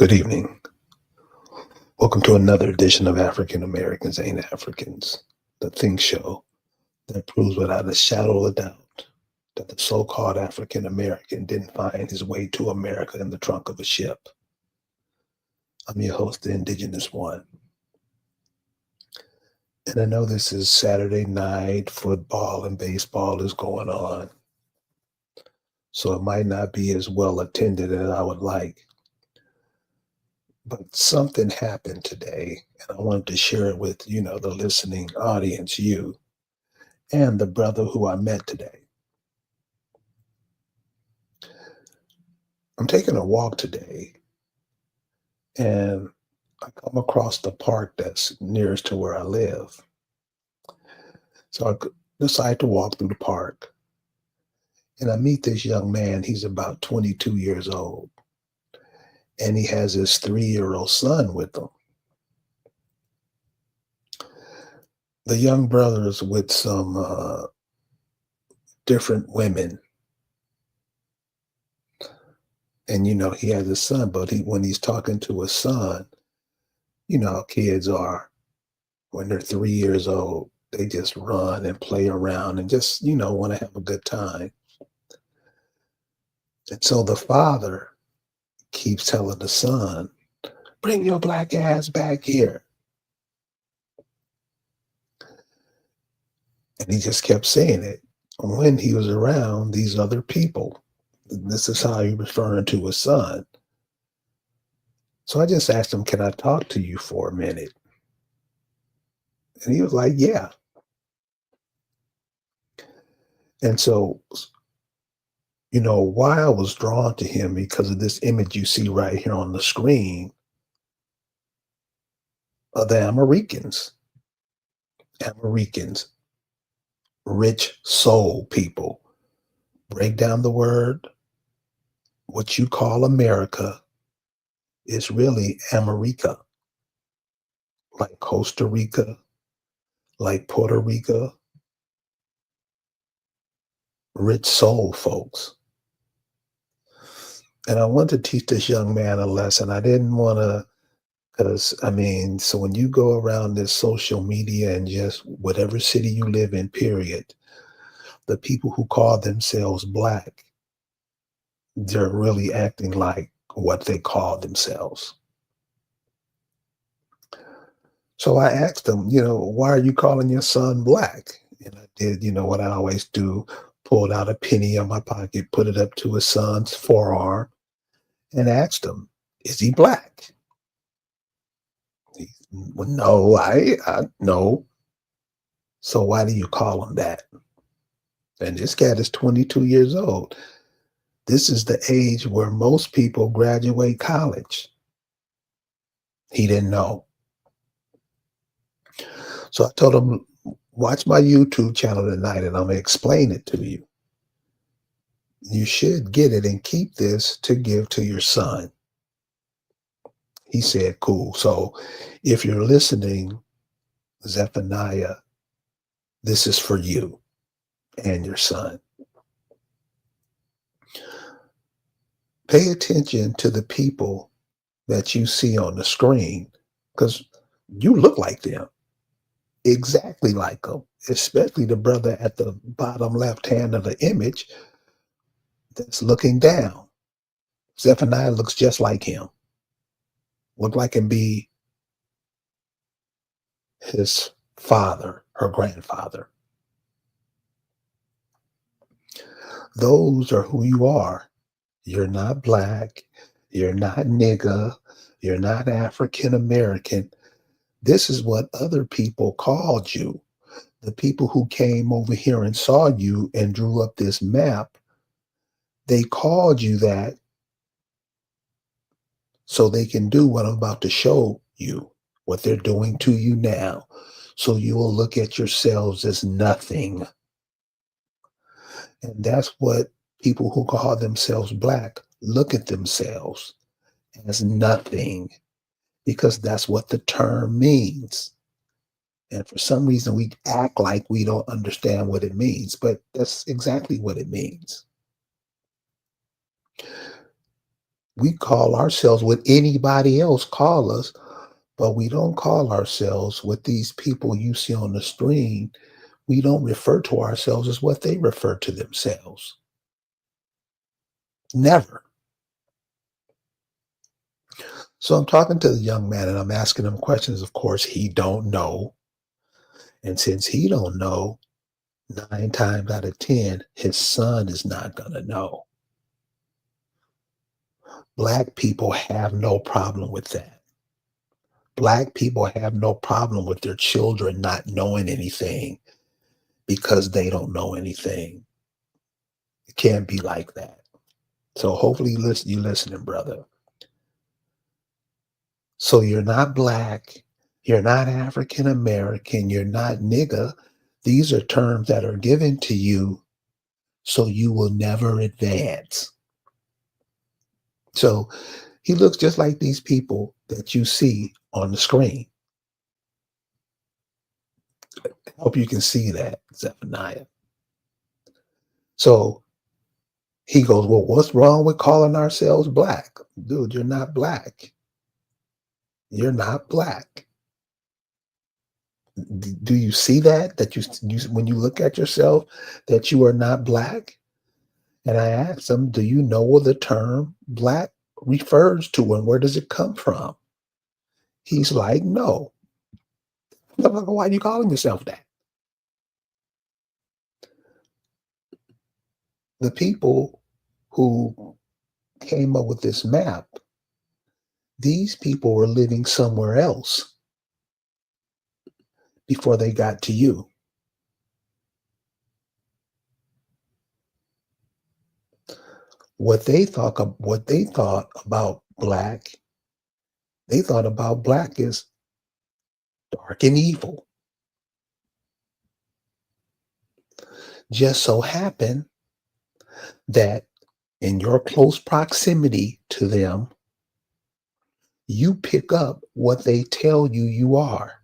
Good evening. Welcome to another edition of African Americans Ain't Africans, the Think Show that proves without a shadow of a doubt that the so called African American didn't find his way to America in the trunk of a ship. I'm your host, the Indigenous One. And I know this is Saturday night, football and baseball is going on, so it might not be as well attended as I would like. But something happened today, and I wanted to share it with, the listening audience, you, and the brother who I met today. I'm taking a walk today and I come across the park that's nearest to where I live. So decide to walk through the park and I meet this young man. He's about 22 years old and he has his 3-year-old son with him. The young brother is with some different women. And he has a son, but when he's talking to his son, how kids are when they're 3 years old. They just run and play around and just, want to have a good time. And so the father keeps telling the son, bring your black ass back here. And he just kept saying it when he was around these other people. This is how he was referring to his son. So I just asked him, can I talk to you for a minute? And he was like, yeah. And so, why I was drawn to him because of this image you see right here on the screen of the Americans. Americans, rich soul people. Break down the word. What you call America is really America, like Costa Rica, like Puerto Rico. Rich soul folks. And I wanted to teach this young man a lesson. I didn't want to, so when you go around this social media and just whatever city you live in, period, the people who call themselves black, they're really acting like what they call themselves. So I asked them, why are you calling your son black? And I did, what I always do, pulled out a penny on my pocket, put it up to his son's forearm, and asked him, is he black? Well, no, no. So why do you call him that? And this cat is 22 years old. This is the age where most people graduate college. He didn't know. So I told him, watch my YouTube channel tonight and I'm going to explain it to you. You should get it and keep this to give to your son. He said, cool. So if you're listening, Zephaniah, this is for you and your son. Pay attention to the people that you see on the screen because you look like them, exactly like them, especially the brother at the bottom left hand of the image that's looking down. Zephaniah looks just like him. Look like him be his father, her grandfather. Those are who you are. You're not black. You're not nigga. You're not African American. This is what other people called you. The people who came over here and saw you and drew up this map, they called you that so they can do what I'm about to show you, what they're doing to you now. So you will look at yourselves as nothing. And that's what people who call themselves black look at themselves as nothing, because that's what the term means. And for some reason, we act like we don't understand what it means, but that's exactly what it means. We call ourselves what anybody else call us, but we don't call ourselves what these people you see on the screen. We don't refer to ourselves as what they refer to themselves. Never. So I'm talking to the young man and I'm asking him questions. Of course, he don't know. And since he don't know, 9 times out of 10, his son is not going to know. Black people have no problem with that. Black people have no problem with their children not knowing anything because they don't know anything. It can't be like that. So hopefully you listening, brother. So you're not black, you're not African American, you're not nigga. These are terms that are given to you so you will never advance. So he looks just like these people that you see on the screen. I hope you can see that, Zephaniah. So he goes, well, what's wrong with calling ourselves black? Dude, you're not black. You're not black. Do you see that? That you when you look at yourself, that you are not black? And I asked him, do you know what the term black refers to and where does it come from? He's like, no. I'm like, why are you calling yourself that? The people who came up with this map, these people were living somewhere else before they got to you. What they thought about black, they thought about black as dark and evil. Just so happened that in your close proximity to them, you pick up what they tell you you are.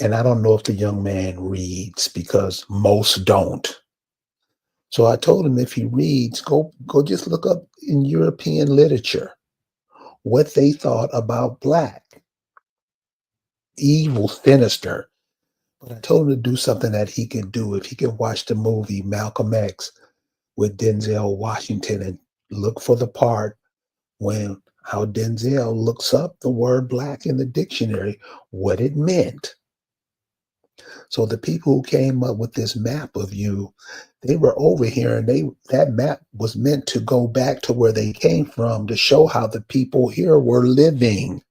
And I don't know if the young man reads because most don't. So I told him if he reads, go just look up in European literature what they thought about black. Evil, sinister. But I told him to do something that he could do. If he could watch the movie Malcolm X with Denzel Washington and look for the part when how Denzel looks up the word black in the dictionary, what it meant. So the people who came up with this map of you, they were over here and that map was meant to go back to where they came from to show how the people here were living,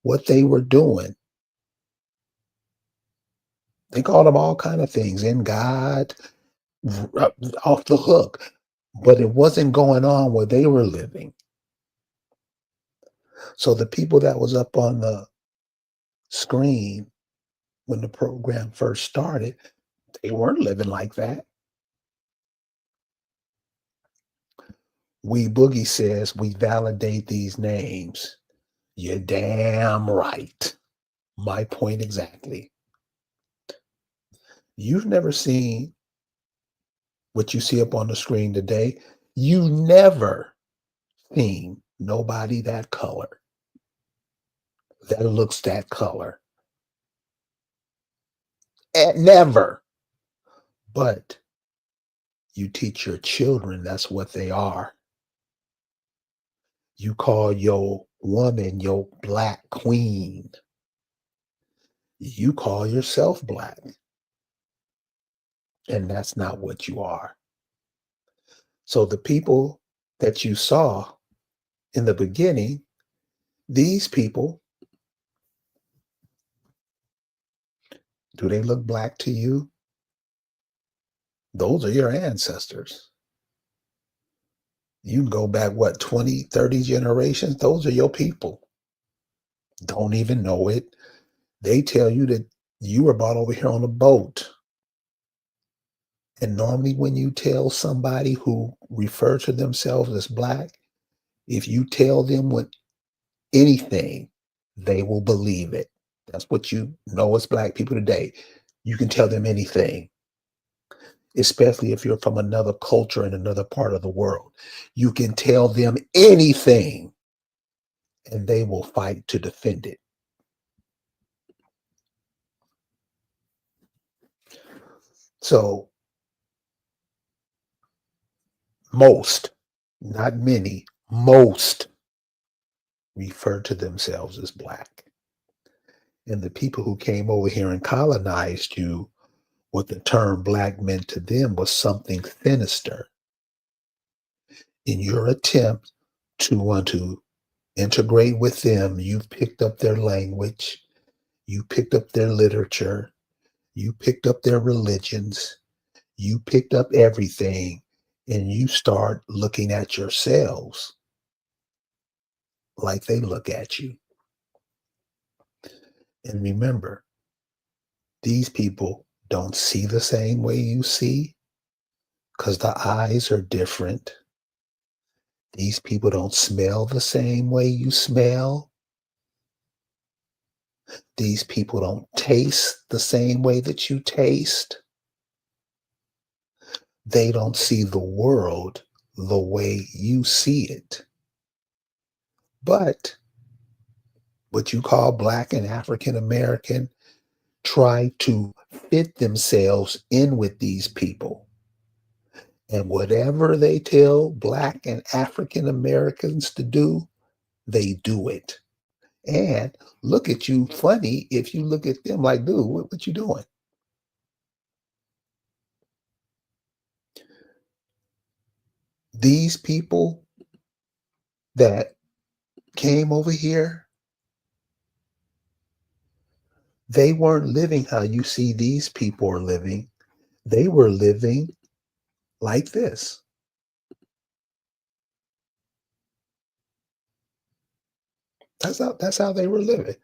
what they were doing. They called them all kind of things, in God, off the hook, but it wasn't going on where they were living. So the people that was up on the screen when the program first started, they weren't living like that. We Boogie says we validate these names. You're damn right. My point exactly. You've never seen what you see up on the screen today. You never seen nobody that color, that looks that color. And never. But you teach your children that's what they are. You call your woman your black queen. You call yourself black. And that's not what you are. So the people that you saw in the beginning, these people, do they look black to you? Those are your ancestors. You can go back, what, 20, 30 generations? Those are your people. Don't even know it. They tell you that you were brought over here on a boat. And normally when you tell somebody who refers to themselves as black, if you tell them what anything, they will believe it. That's what you know as black people today. You can tell them anything. especially if you're from another culture in another part of the world. You can tell them anything and they will fight to defend it. So, most, not many, most refer to themselves as Black. And the people who came over here and colonized you, what the term Black meant to them was something sinister. In your attempt to want to integrate with them, you've picked up their language, you picked up their literature, you picked up their religions, you picked up everything, and you start looking at yourselves like they look at you. And remember, these people don't see the same way you see because the eyes are different. These people don't smell the same way you smell. These people don't taste the same way that you taste. They don't see the world the way you see it. But what you call Black and African American try to fit themselves in with these people. And whatever they tell Black and African Americans to do, they do it. And look at you funny if you look at them like, dude, what you doing? These people that came over here, they weren't living how you see these people are living. They were living like this. That's how they were living.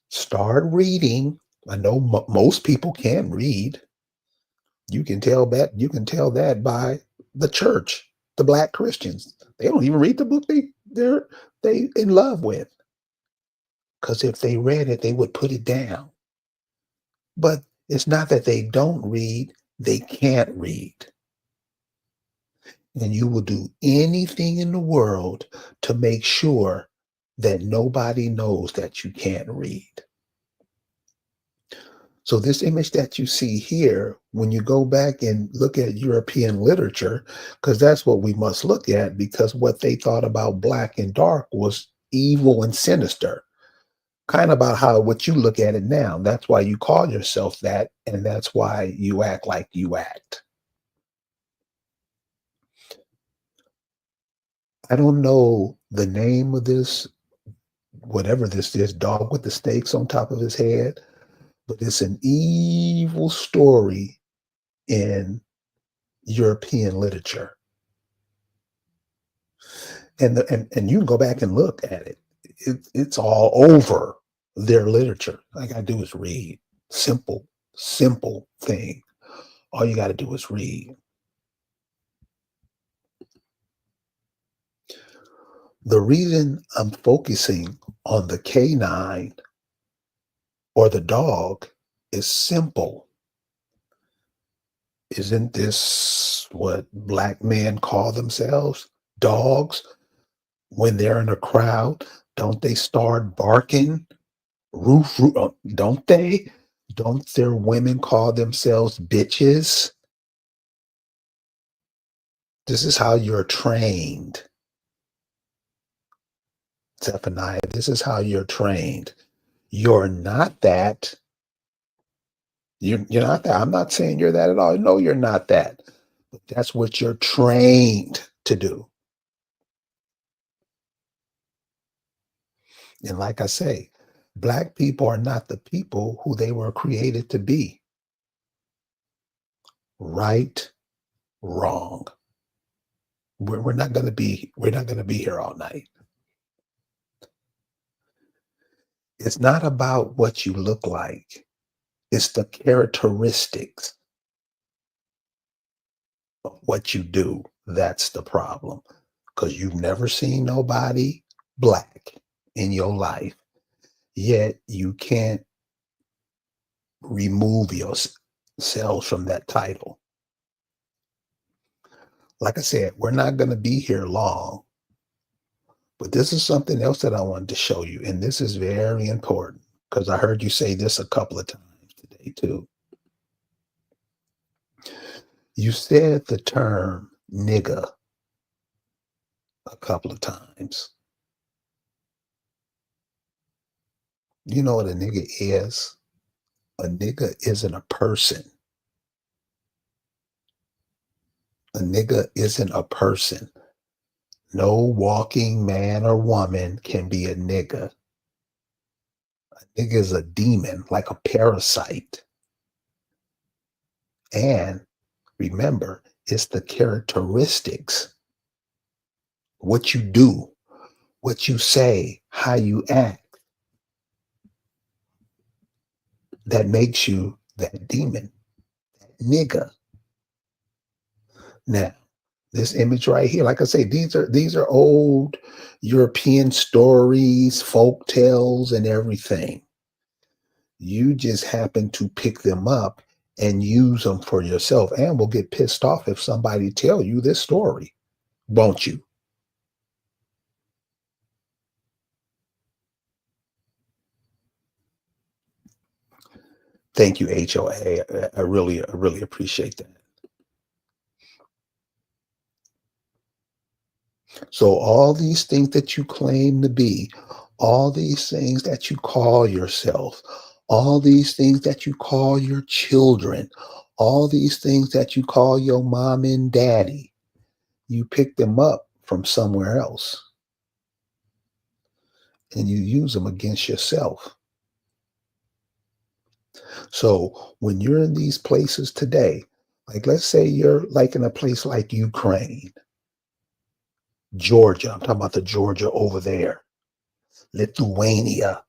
Start reading. I know most people can't read. You can tell that by the church, the Black Christians. They don't even read the book they in love with. Because if they read it, they would put it down. But it's not that they don't read, they can't read. And you will do anything in the world to make sure that nobody knows that you can't read. So this image that you see here, when you go back and look at European literature, because that's what we must look at, because what they thought about Black and dark was evil and sinister, kind of about how what you look at it now. That's why you call yourself that, and that's why you act like you act. I don't know the name of this, whatever this is, dog with the snakes on top of his head, but it's an evil story in European literature. And you can go back and look at it. It's all over their literature. All you gotta do is read. Simple thing. All you gotta do is read. The reason I'm focusing on the canine or the dog is simple. Isn't this what Black men call themselves? Dogs. When they're in a crowd, don't they start barking? Roof, roof, don't they? Don't their women call themselves bitches? This is how you're trained. Zephaniah, this is how you're trained. You're not that. You're not that. I'm not saying you're that at all. No, you're not that. But that's what you're trained to do. And like I say, Black people are not the people who they were created to be. Right, wrong. We're not going to be here all night. It's not about what you look like. It's the characteristics of what you do. That's the problem. Because you've never seen nobody Black in your life, yet you can't remove yourselves from that title. Like I said, we're not going to be here long, but this is something else that I wanted to show you. And this is very important because I heard you say this a couple of times today, too. You said the term nigga a couple of times. You know what a nigga is? A nigga isn't a person. A nigga isn't a person. No walking man or woman can be a nigga. A nigga is a demon, like a parasite. And remember, it's the characteristics, what you do, what you say, how you act, that makes you that demon, that nigga. Now, this image right here, like I say, these are old European stories, folk tales, and everything. You just happen to pick them up and use them for yourself, and will get pissed off if somebody tell you this story, won't you? Thank you, HOA. I really appreciate that. So all these things that you claim to be, all these things that you call yourself, all these things that you call your children, all these things that you call your mom and daddy, you pick them up from somewhere else and you use them against yourself. So when you're in these places today, like let's say you're like in a place like Ukraine, Georgia, I'm talking about the Georgia over there, Lithuania,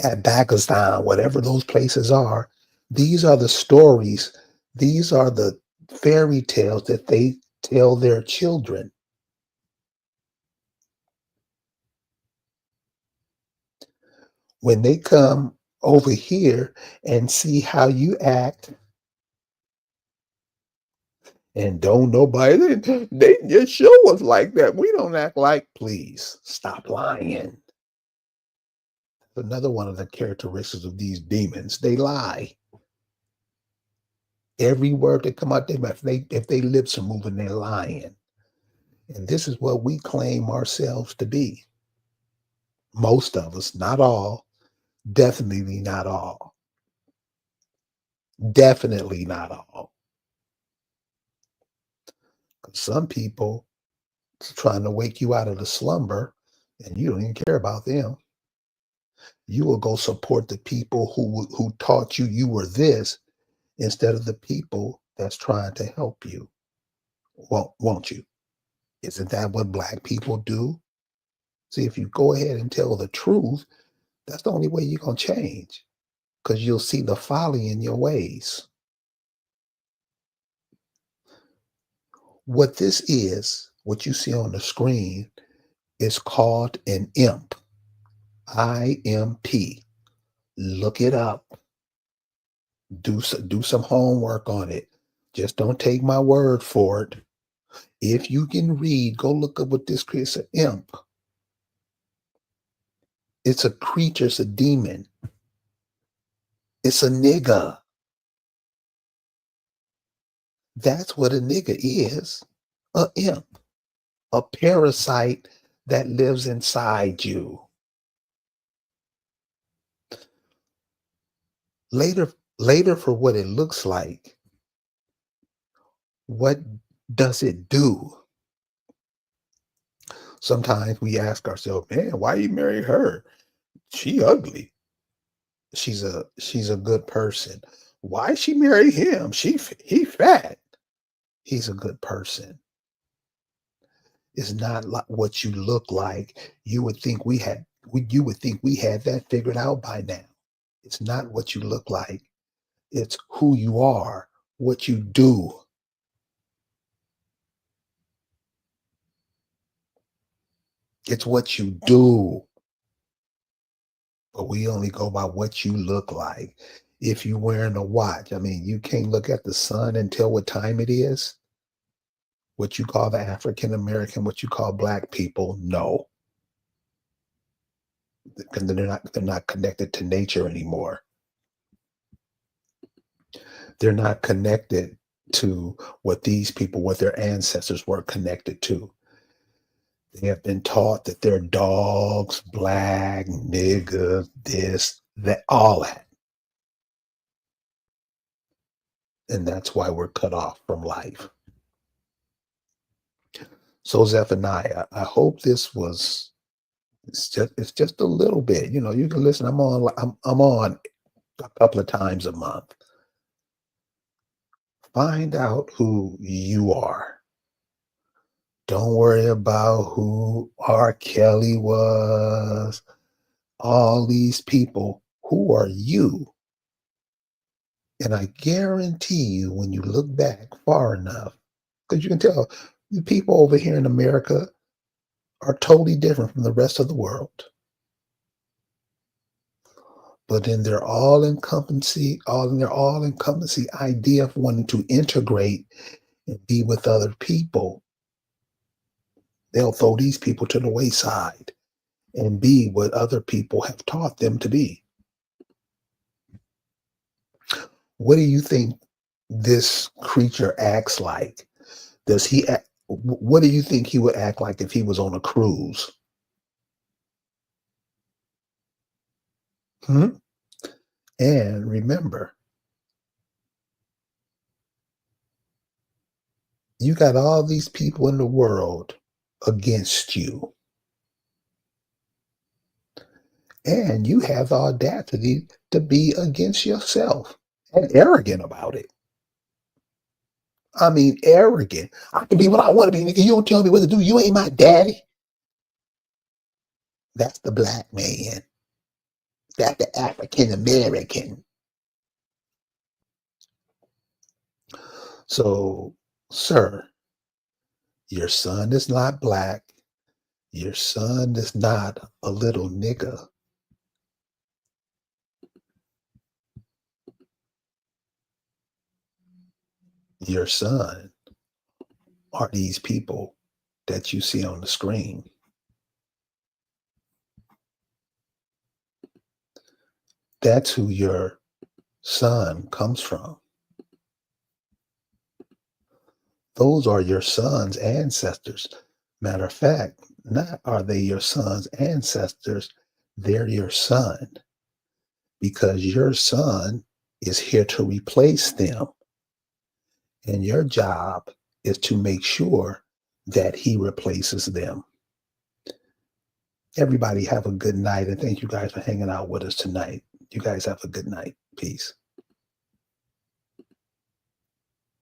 at Pakistan, whatever those places are, these are the stories, these are the fairy tales that they tell their children. When they come over here and see how you act, and don't nobody, they just show us like that. We don't act like, please stop lying. Another one of the characteristics of these demons, they lie. Every word that come out their mouth, if they lips are moving, they're lying. And this is what we claim ourselves to be. Most of us, not all, definitely not all. Definitely not all. 'Cause some people trying to wake you out of the slumber and you don't even care about them. You will go support the people who taught you you were this instead of the people that's trying to help you. Won't you? Isn't that what black people do? See, if you go ahead and tell the truth, that's the only way you're going to change because you'll see the folly in your ways. What this is, what you see on the screen, is called an imp. IMP. Look it up. Do some homework on it. Just don't take my word for it. If you can read, go look up what this is. An imp. It's a creature. It's a demon. It's a nigga. That's what a nigga is. A imp. A parasite that lives inside you. Later for what it looks like. What does it do? Sometimes we ask ourselves, man, why you marry her? She ugly. She's a good person. Why she marry him? He fat. He's a good person. It's not like what you look like. You would think we had that figured out by now. It's not what you look like. It's who you are, what you do. It's what you do. But we only go by what you look like. if you're wearing a watch. I mean, you can't look at the sun and tell what time it is. What you call the African American, what you call black people, no, because they're not connected to nature anymore. They're not connected to what these people, what their ancestors were connected to. They have been taught that they're dogs, black, nigga, this, that, all that. And that's why we're cut off from life. So Zephaniah, I hope this was it's just a little bit. You can listen. I'm on a couple of times a month. Find out who you are. Don't worry about who R. Kelly was, all these people. Who are you? And I guarantee you, when you look back far enough, because you can tell the people over here in America are totally different from the rest of the world. But in their all-encompassing idea of wanting to integrate and be with other people, they'll throw these people to the wayside and be what other people have taught them to be. What do you think this creature acts like? What do you think he would act like if he was on a cruise? Hmm? And remember, you got all these people in the world against you. And you have the audacity to be against yourself and arrogant about it. I mean, arrogant. I can be what I want to be, nigga. You don't tell me what to do. You ain't my daddy. That's the black man. That's the African American. So, sir, your son is not black. Your son is not a little nigga. Your son are these people that you see on the screen. That's who your son comes from. Those are your son's ancestors. Matter of fact, not are they your son's ancestors, they're your son, because your son is here to replace them. And your job is to make sure that he replaces them. Everybody have a good night. And thank you guys for hanging out with us tonight. You guys have a good night. Peace.